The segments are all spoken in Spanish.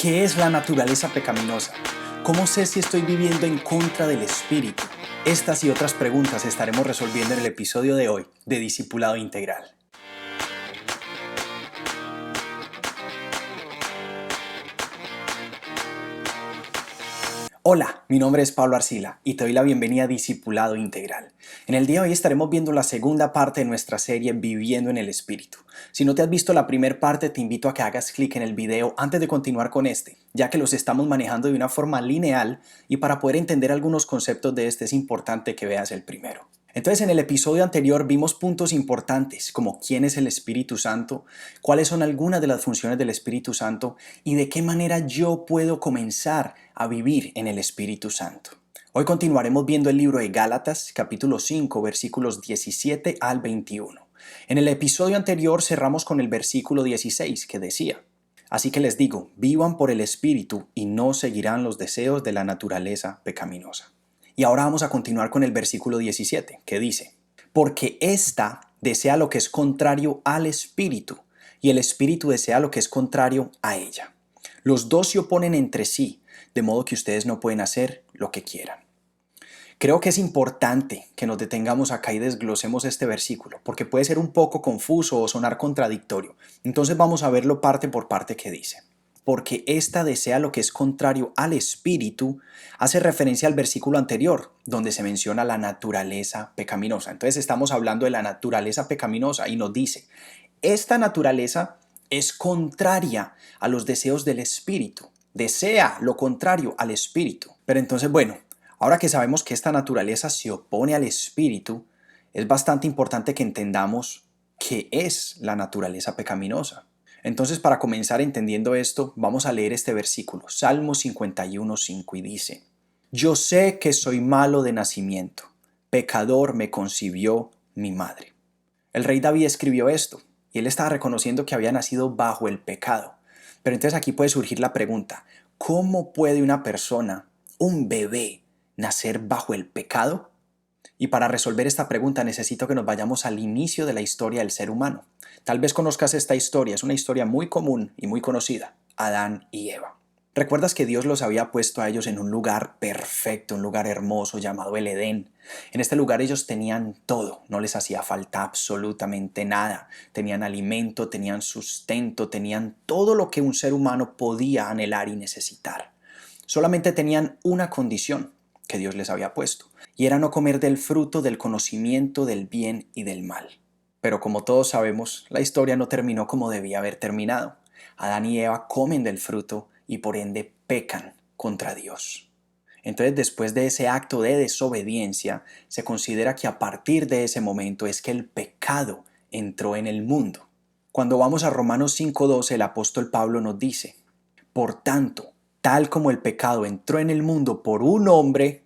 ¿Qué es la naturaleza pecaminosa? ¿Cómo sé si estoy viviendo en contra del Espíritu? Estas y otras preguntas estaremos resolviendo en el episodio de hoy de Discipulado Integral. Hola, mi nombre es Pablo Arcila y te doy la bienvenida a Discipulado Integral. En el día de hoy estaremos viendo la segunda parte de nuestra serie Viviendo en el Espíritu. Si no te has visto la primera parte, te invito a que hagas clic en el video antes de continuar con este, ya que los estamos manejando de una forma lineal y para poder entender algunos conceptos de este es importante que veas el primero. Entonces, en el episodio anterior vimos puntos importantes como quién es el Espíritu Santo, cuáles son algunas de las funciones del Espíritu Santo y de qué manera yo puedo comenzar a vivir en el Espíritu Santo. Hoy continuaremos viendo el libro de Gálatas, capítulo 5, versículos 17 al 21. En el episodio anterior cerramos con el versículo 16 que decía: Así que les digo, vivan por el Espíritu y no seguirán los deseos de la naturaleza pecaminosa. Y ahora vamos a continuar con el versículo 17, que dice: Porque ésta desea lo que es contrario al Espíritu, y el Espíritu desea lo que es contrario a ella. Los dos se oponen entre sí, de modo que ustedes no pueden hacer lo que quieran. Creo que es importante que nos detengamos acá y desglosemos este versículo, porque puede ser un poco confuso o sonar contradictorio. Entonces vamos a verlo parte por parte que dice. Porque ésta desea lo que es contrario al Espíritu, hace referencia al versículo anterior, donde se menciona la naturaleza pecaminosa. Entonces estamos hablando de la naturaleza pecaminosa y nos dice, esta naturaleza es contraria a los deseos del Espíritu, desea lo contrario al Espíritu. Pero entonces, bueno, ahora que sabemos que esta naturaleza se opone al Espíritu, es bastante importante que entendamos qué es la naturaleza pecaminosa. Entonces, para comenzar entendiendo esto, vamos a leer este versículo, Salmo 51:5, y dice: Yo sé que soy malo de nacimiento, pecador me concibió mi madre. El rey David escribió esto, y él estaba reconociendo que había nacido bajo el pecado. Pero entonces aquí puede surgir la pregunta, ¿cómo puede una persona, un bebé, nacer bajo el pecado? Y para resolver esta pregunta necesito que nos vayamos al inicio de la historia del ser humano. Tal vez conozcas esta historia, es una historia muy común y muy conocida, Adán y Eva. ¿Recuerdas que Dios los había puesto a ellos en un lugar perfecto, un lugar hermoso llamado el Edén? En este lugar ellos tenían todo, no les hacía falta absolutamente nada. Tenían alimento, tenían sustento, tenían todo lo que un ser humano podía anhelar y necesitar. Solamente tenían una condición que Dios les había puesto, y era no comer del fruto del conocimiento del bien y del mal. Pero como todos sabemos, la historia no terminó como debía haber terminado. Adán y Eva comen del fruto y por ende pecan contra Dios. Entonces, después de ese acto de desobediencia, se considera que a partir de ese momento es que el pecado entró en el mundo. Cuando vamos a Romanos 5:12, el apóstol Pablo nos dice: Por tanto, tal como el pecado entró en el mundo por un hombre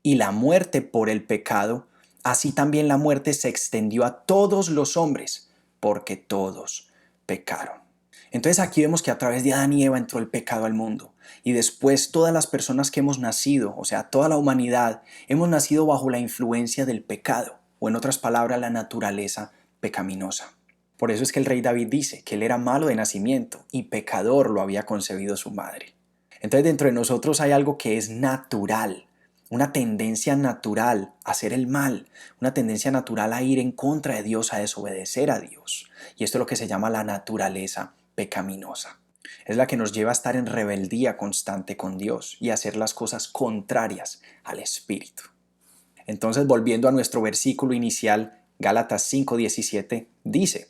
y la muerte por el pecado, así también la muerte se extendió a todos los hombres, porque todos pecaron. Entonces aquí vemos que a través de Adán y Eva entró el pecado al mundo. Y después todas las personas que hemos nacido, o sea, toda la humanidad, hemos nacido bajo la influencia del pecado, o en otras palabras, la naturaleza pecaminosa. Por eso es que el rey David dice que él era malo de nacimiento y pecador lo había concebido su madre. Entonces dentro de nosotros hay algo que es natural, una tendencia natural a hacer el mal, una tendencia natural a ir en contra de Dios, a desobedecer a Dios. Y esto es lo que se llama la naturaleza pecaminosa. Es la que nos lleva a estar en rebeldía constante con Dios y a hacer las cosas contrarias al Espíritu. Entonces, volviendo a nuestro versículo inicial, Gálatas 5:17, dice: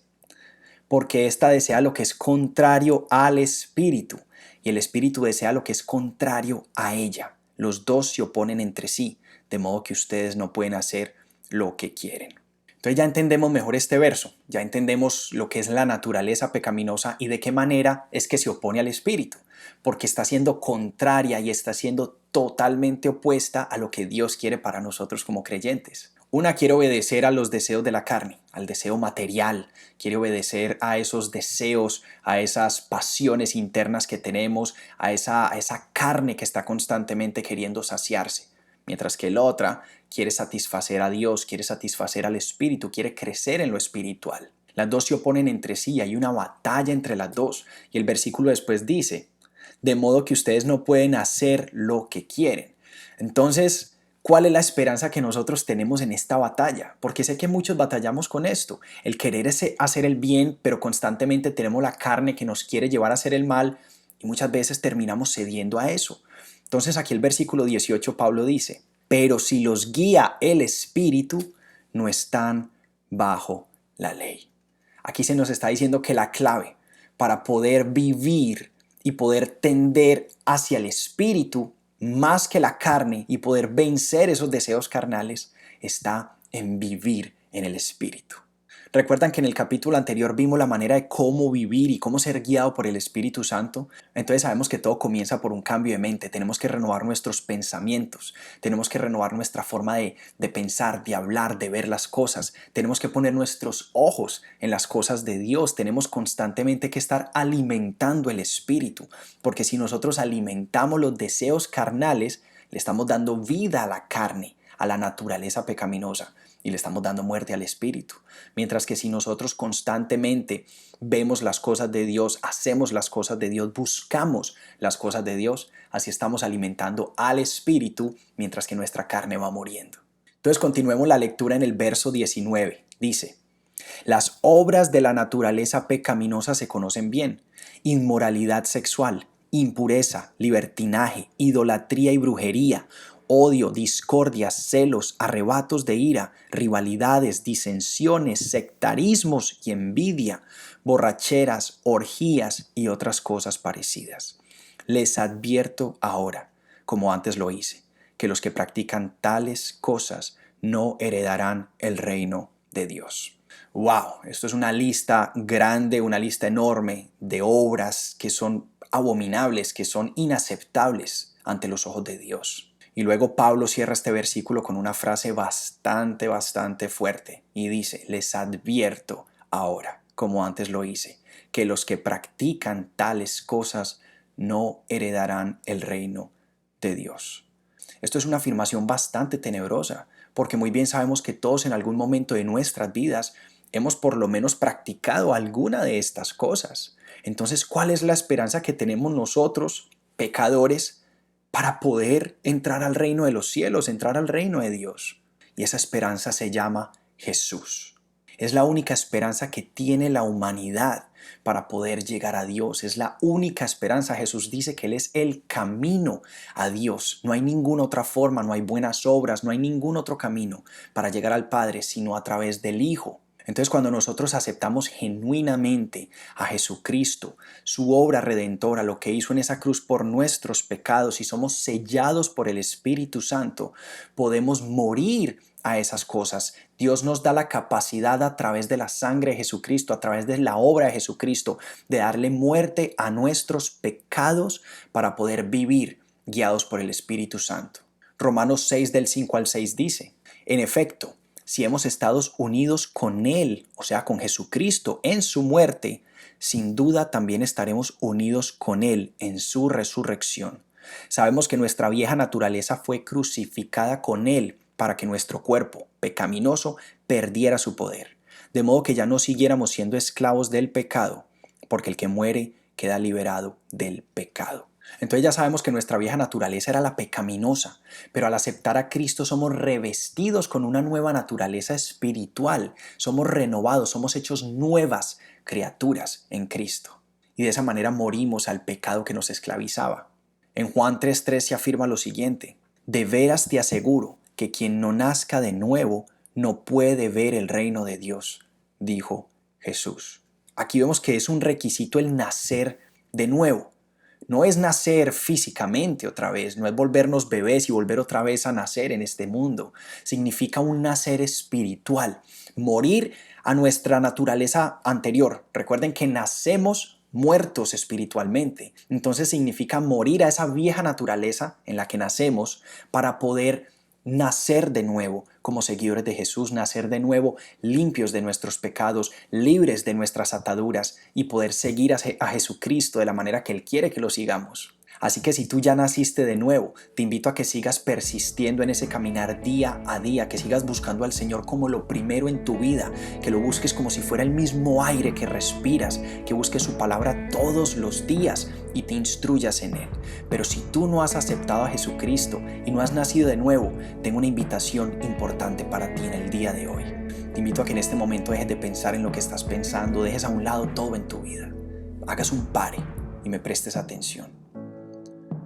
Porque ésta desea lo que es contrario al Espíritu, y el Espíritu desea lo que es contrario a ella. Los dos se oponen entre sí, de modo que ustedes no pueden hacer lo que quieren. Entonces ya entendemos mejor este verso, ya entendemos lo que es la naturaleza pecaminosa y de qué manera es que se opone al Espíritu, porque está siendo contraria y está siendo totalmente opuesta a lo que Dios quiere para nosotros como creyentes. Una quiere obedecer a los deseos de la carne, al deseo material, quiere obedecer a esos deseos, a esas pasiones internas que tenemos, a esa carne que está constantemente queriendo saciarse. Mientras que la otra quiere satisfacer a Dios, quiere satisfacer al Espíritu, quiere crecer en lo espiritual. Las dos se oponen entre sí, hay una batalla entre las dos. Y el versículo después dice: de modo que ustedes no pueden hacer lo que quieren. Entonces, ¿cuál es la esperanza que nosotros tenemos en esta batalla? Porque sé que muchos batallamos con esto, el querer hacer el bien, pero constantemente tenemos la carne que nos quiere llevar a hacer el mal y muchas veces terminamos cediendo a eso. Entonces aquí el versículo 18 Pablo dice, pero si los guía el Espíritu, no están bajo la ley. Aquí se nos está diciendo que la clave para poder vivir y poder tender hacia el Espíritu más que la carne y poder vencer esos deseos carnales está en vivir en el Espíritu. ¿Recuerdan que en el capítulo anterior vimos la manera de cómo vivir y cómo ser guiado por el Espíritu Santo? Entonces sabemos que todo comienza por un cambio de mente. Tenemos que renovar nuestros pensamientos. Tenemos que renovar nuestra forma de pensar, de hablar, de ver las cosas. Tenemos que poner nuestros ojos en las cosas de Dios. Tenemos constantemente que estar alimentando el Espíritu. Porque si nosotros alimentamos los deseos carnales, le estamos dando vida a la carne, a la naturaleza pecaminosa, y le estamos dando muerte al Espíritu. Mientras que si nosotros constantemente vemos las cosas de Dios, hacemos las cosas de Dios, buscamos las cosas de Dios, así estamos alimentando al Espíritu mientras que nuestra carne va muriendo. Entonces continuemos la lectura en el verso 19. Dice, las obras de la naturaleza pecaminosa se conocen bien: inmoralidad sexual, impureza, libertinaje, idolatría y brujería, odio, discordias, celos, arrebatos de ira, rivalidades, disensiones, sectarismos y envidia, borracheras, orgías y otras cosas parecidas. Les advierto ahora, como antes lo hice, que los que practican tales cosas no heredarán el reino de Dios. Wow, esto es una lista grande, una lista enorme de obras que son abominables, que son inaceptables ante los ojos de Dios. Y luego Pablo cierra este versículo con una frase bastante fuerte y dice, les advierto ahora, como antes lo hice, que los que practican tales cosas no heredarán el reino de Dios. Esto es una afirmación bastante tenebrosa, porque muy bien sabemos que todos en algún momento de nuestras vidas hemos por lo menos practicado alguna de estas cosas. Entonces, ¿cuál es la esperanza que tenemos nosotros, pecadores, para poder entrar al reino de los cielos, entrar al reino de Dios? Y esa esperanza se llama Jesús. Es la única esperanza que tiene la humanidad para poder llegar a Dios. Es la única esperanza. Jesús dice que Él es el camino a Dios. No hay ninguna otra forma, no hay buenas obras, no hay ningún otro camino para llegar al Padre sino a través del Hijo. Entonces, cuando nosotros aceptamos genuinamente a Jesucristo, su obra redentora, lo que hizo en esa cruz por nuestros pecados y somos sellados por el Espíritu Santo, podemos morir a esas cosas. Dios nos da la capacidad a través de la sangre de Jesucristo, a través de la obra de Jesucristo, de darle muerte a nuestros pecados para poder vivir guiados por el Espíritu Santo. Romanos 6 del 5 al 6 dice, en efecto, si hemos estado unidos con Él, o sea, con Jesucristo, en su muerte, sin duda también estaremos unidos con Él en su resurrección. Sabemos que nuestra vieja naturaleza fue crucificada con Él para que nuestro cuerpo pecaminoso perdiera su poder, de modo que ya no siguiéramos siendo esclavos del pecado, porque el que muere queda liberado del pecado. Entonces ya sabemos que nuestra vieja naturaleza era la pecaminosa, pero al aceptar a Cristo somos revestidos con una nueva naturaleza espiritual, somos renovados, somos hechos nuevas criaturas en Cristo. Y de esa manera morimos al pecado que nos esclavizaba. En Juan 3:3 se afirma lo siguiente, de veras te aseguro que quien no nazca de nuevo no puede ver el reino de Dios, dijo Jesús. Aquí vemos que es un requisito el nacer de nuevo. No es nacer físicamente otra vez, no es volvernos bebés y volver otra vez a nacer en este mundo. Significa un nacer espiritual, morir a nuestra naturaleza anterior. Recuerden que nacemos muertos espiritualmente. Entonces significa morir a esa vieja naturaleza en la que nacemos para poder nacer de nuevo como seguidores de Jesús, nacer de nuevo limpios de nuestros pecados, libres de nuestras ataduras y poder seguir a Jesucristo de la manera que Él quiere que lo sigamos. Así que si tú ya naciste de nuevo, te invito a que sigas persistiendo en ese caminar día a día, que sigas buscando al Señor como lo primero en tu vida, que lo busques como si fuera el mismo aire que respiras, que busques su palabra todos los días y te instruyas en Él. Pero si tú no has aceptado a Jesucristo y no has nacido de nuevo, tengo una invitación importante para ti en el día de hoy. Te invito a que en este momento dejes de pensar en lo que estás pensando, dejes a un lado todo en tu vida, hagas un pare y me prestes atención.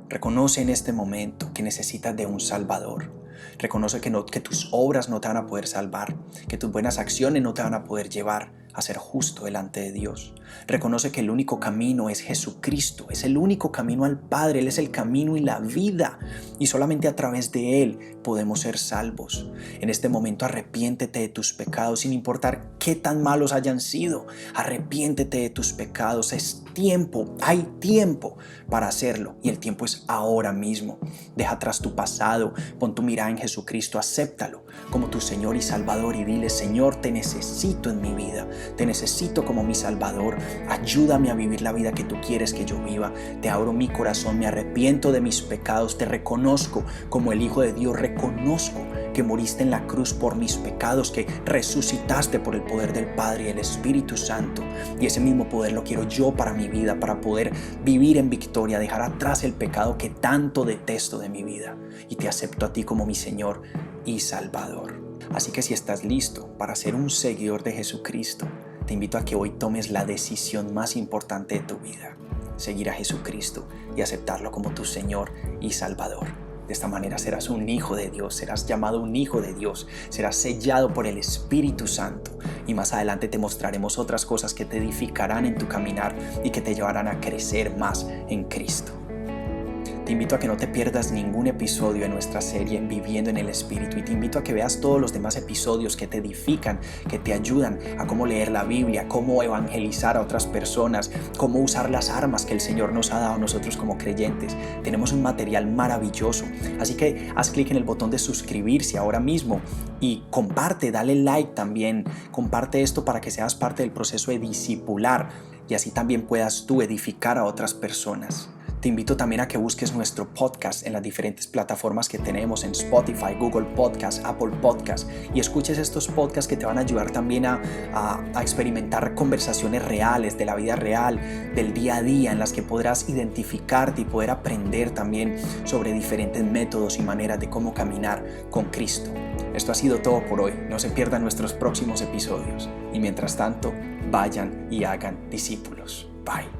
Reconoce en este momento que necesitas de un Salvador. Reconoce que tus obras no te van a poder salvar, que tus buenas acciones no te van a poder llevar a ser justo delante de Dios. Reconoce que el único camino es Jesucristo, es el único camino al Padre, Él es el camino y la vida, y solamente a través de Él podemos ser salvos. En este momento arrepiéntete de tus pecados, sin importar qué tan malos hayan sido. Arrepiéntete de tus pecados, es tiempo, hay tiempo para hacerlo, y el tiempo es ahora mismo. Deja atrás tu pasado, pon tu mirada en Jesucristo, acéptalo como tu Señor y Salvador y dile: Señor, te necesito en mi vida, te necesito como mi Salvador, ayúdame a vivir la vida que tú quieres que yo viva. Te abro mi corazón, me arrepiento de mis pecados, te reconozco como el Hijo de Dios, reconozco que moriste en la cruz por mis pecados, que resucitaste por el poder del Padre y el Espíritu Santo, y ese mismo poder lo quiero yo para mi vida, para poder vivir en victoria, dejar atrás el pecado que tanto detesto de mi vida, y te acepto a ti como mi Señor y Salvador. Así que si estás listo para ser un seguidor de Jesucristo, te invito a que hoy tomes la decisión más importante de tu vida: seguir a Jesucristo y aceptarlo como tu Señor y Salvador. De esta manera serás un hijo de Dios, serás llamado un hijo de Dios, serás sellado por el Espíritu Santo, y más adelante te mostraremos otras cosas que te edificarán en tu caminar y que te llevarán a crecer más en Cristo. Te invito a que no te pierdas ningún episodio de nuestra serie Viviendo en el Espíritu, y te invito a que veas todos los demás episodios que te edifican, que te ayudan a cómo leer la Biblia, cómo evangelizar a otras personas, cómo usar las armas que el Señor nos ha dado a nosotros como creyentes. Tenemos un material maravilloso, así que haz clic en el botón de suscribirse ahora mismo y comparte, dale like también, comparte esto para que seas parte del proceso de discipular y así también puedas tú edificar a otras personas. Te invito también a que busques nuestro podcast en las diferentes plataformas que tenemos, en Spotify, Google Podcast, Apple Podcast, y escuches estos podcasts que te van a ayudar también a experimentar conversaciones reales, de la vida real, del día a día, en las que podrás identificarte y poder aprender también sobre diferentes métodos y maneras de cómo caminar con Cristo. Esto ha sido todo por hoy. No se pierdan nuestros próximos episodios. Y mientras tanto, vayan y hagan discípulos. Bye.